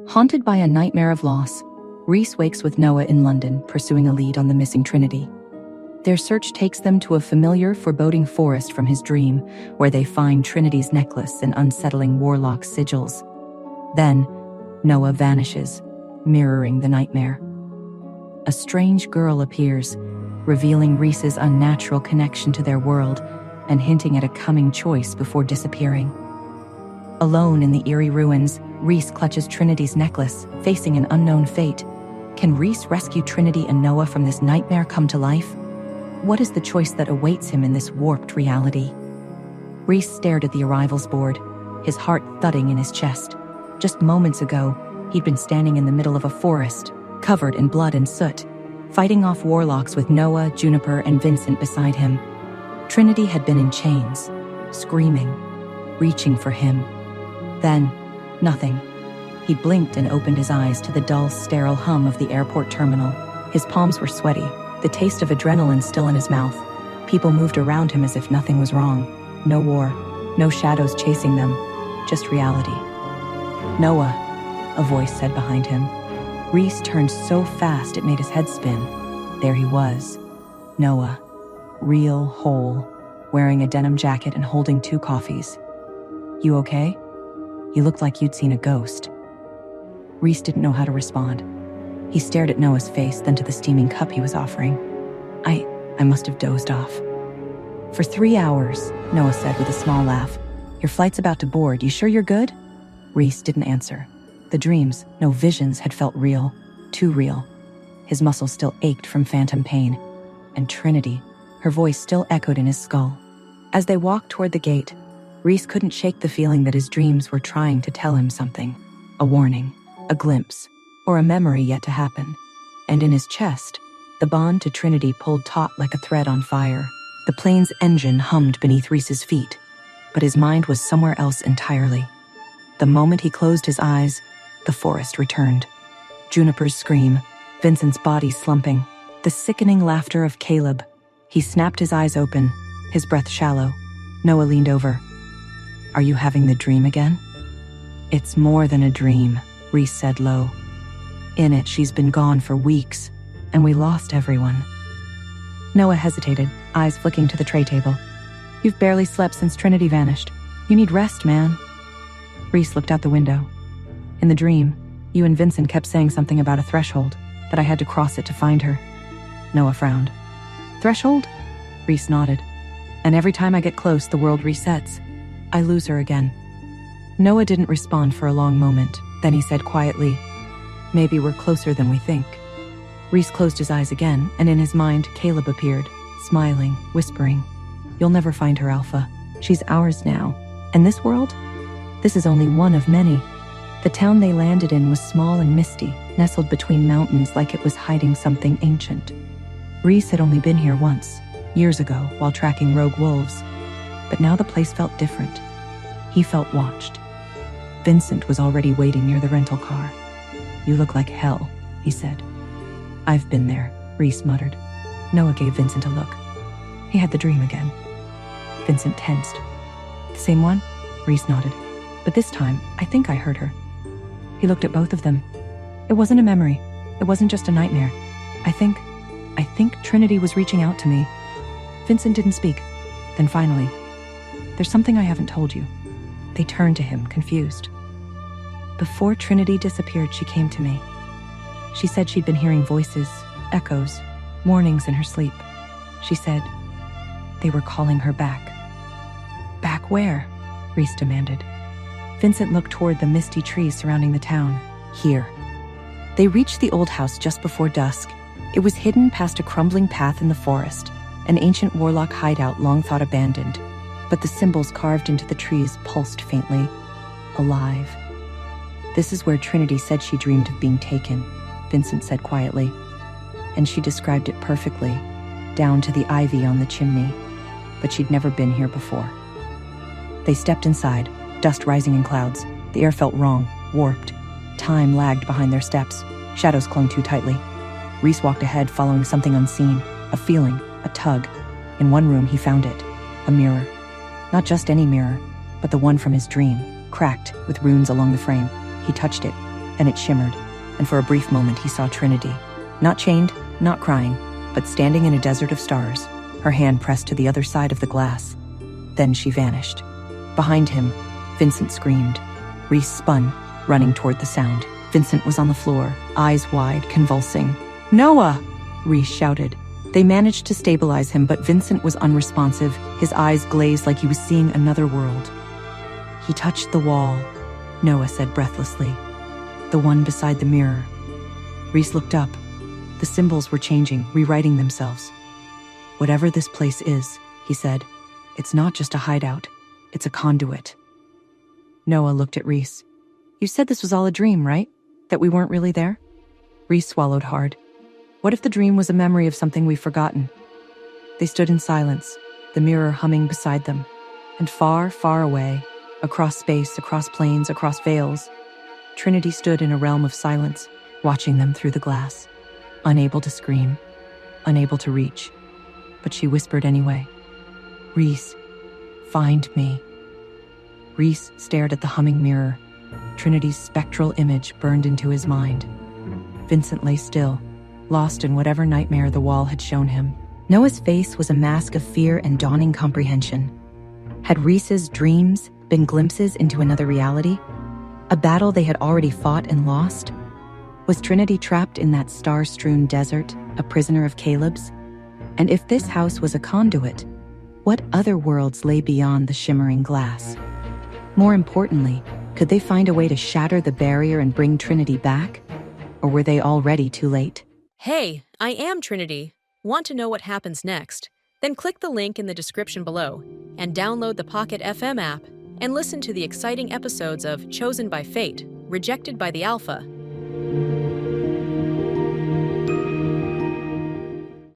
Haunted by a nightmare of loss, Reece wakes with Noah in London, pursuing a lead on the missing Trinity. Their search takes them to a familiar, foreboding forest from his dream, where they find Trinity's necklace and unsettling warlock sigils. Then, Noah vanishes, mirroring the nightmare. A strange girl appears, revealing Reece's unnatural connection to their world and hinting at a coming choice before disappearing. Alone in the eerie ruins, Reece clutches Trinity's necklace, facing an unknown fate. Can Reece rescue Trinity and Noah from this nightmare come to life? What is the choice that awaits him in this warped reality? Reece stared at the arrivals board, his heart thudding in his chest. Just moments ago, he'd been standing in the middle of a forest, covered in blood and soot, fighting off warlocks with Noah, Juniper, and Vincent beside him. Trinity had been in chains, screaming, reaching for him. Then, nothing. He blinked and opened his eyes to the dull, sterile hum of the airport terminal. His palms were sweaty, the taste of adrenaline still in his mouth. People moved around him as if nothing was wrong. No war, no shadows chasing them, just reality. "Noah," a voice said behind him. Reece turned so fast it made his head spin. There he was, Noah, real, whole, wearing a denim jacket and holding 2 coffees. "You okay? You looked like you'd seen a ghost." Reece didn't know how to respond. He stared at Noah's face, then to the steaming cup he was offering. I must have dozed off. "For 3 hours, Noah said with a small laugh. "Your flight's about to board. You sure you're good?" Reece didn't answer. The dreams, no visions, had felt real, too real. His muscles still ached from phantom pain. And Trinity, her voice still echoed in his skull. As they walked toward the gate, Reece couldn't shake the feeling that his dreams were trying to tell him something. A warning, a glimpse, or a memory yet to happen. And in his chest, the bond to Trinity pulled taut like a thread on fire. The plane's engine hummed beneath Reece's feet, but his mind was somewhere else entirely. The moment he closed his eyes, the forest returned. Juniper's scream, Vincent's body slumping, the sickening laughter of Caleb. He snapped his eyes open, his breath shallow. Noah leaned over. "Are you having the dream again?" "It's more than a dream," Reece said low. "In it, she's been gone for weeks, and we lost everyone." Noah hesitated, eyes flicking to the tray table. "You've barely slept since Trinity vanished. You need rest, man." Reece looked out the window. "In the dream, you and Vincent kept saying something about a threshold, that I had to cross it to find her." Noah frowned. "Threshold?" Reece nodded. "And every time I get close, the world resets. I lose her again." Noah didn't respond for a long moment. Then he said quietly, "Maybe we're closer than we think." Reece closed his eyes again, and in his mind, Caleb appeared, smiling, whispering, "You'll never find her, Alpha. She's ours now. And this world? This is only one of many." The town they landed in was small and misty, nestled between mountains like it was hiding something ancient. Reece had only been here once, years ago, while tracking rogue wolves. But now the place felt different. He felt watched. Vincent was already waiting near the rental car. "You look like hell," he said. "I've been there," Reece muttered. Noah gave Vincent a look. He had the dream again. Vincent tensed. "The same one?" Reece nodded. "But this time, I think I heard her." He looked at both of them. "It wasn't a memory. It wasn't just a nightmare. I think Trinity was reaching out to me." Vincent didn't speak. Then finally, "There's something I haven't told you." They turned to him, confused. "Before Trinity disappeared, she came to me. She said she'd been hearing voices, echoes, warnings in her sleep. She said they were calling her back." "Back where?" Reece demanded. Vincent looked toward the misty trees surrounding the town. "Here." They reached the old house just before dusk. It was hidden past a crumbling path in the forest, an ancient warlock hideout long thought abandoned. But the symbols carved into the trees pulsed faintly, alive. "This is where Trinity said she dreamed of being taken," Vincent said quietly. And she described it perfectly, down to the ivy on the chimney. But she'd never been here before. They stepped inside, dust rising in clouds. The air felt wrong, warped. Time lagged behind their steps. Shadows clung too tightly. Reece walked ahead, following something unseen, a feeling, a tug. In one room, he found it, a mirror. Not just any mirror, but the one from his dream, cracked with runes along the frame. He touched it, and it shimmered, and for a brief moment he saw Trinity, not chained, not crying, but standing in a desert of stars, her hand pressed to the other side of the glass. Then she vanished. Behind him, Vincent screamed. Reece spun, running toward the sound. Vincent was on the floor, eyes wide, convulsing. "Noah!" Reece shouted. They managed to stabilize him, but Vincent was unresponsive, his eyes glazed like he was seeing another world. "He touched the wall," Noah said breathlessly. "The one beside the mirror." Reece looked up. The symbols were changing, rewriting themselves. "Whatever this place is," he said, "it's not just a hideout, it's a conduit." Noah looked at Reece. "You said this was all a dream, right? That we weren't really there?" Reece swallowed hard. What if the dream was a memory of something we've forgotten? They stood in silence, the mirror humming beside them. And far, far away, across space, across plains, across veils, Trinity stood in a realm of silence, watching them through the glass. Unable to scream, unable to reach. But she whispered anyway. "Reece, find me." Reece stared at the humming mirror. Trinity's spectral image burned into his mind. Vincent lay still, lost in whatever nightmare the wall had shown him. Noah's face was a mask of fear and dawning comprehension. Had Reece's dreams been glimpses into another reality? A battle they had already fought and lost? Was Trinity trapped in that star-strewn desert, a prisoner of Caleb's? And if this house was a conduit, what other worlds lay beyond the shimmering glass? More importantly, could they find a way to shatter the barrier and bring Trinity back? Or were they already too late? Hey, I am Trinity. Want to know what happens next? Then click the link in the description below and download the Pocket FM app and listen to the exciting episodes of Chosen by Fate, Rejected by the Alpha,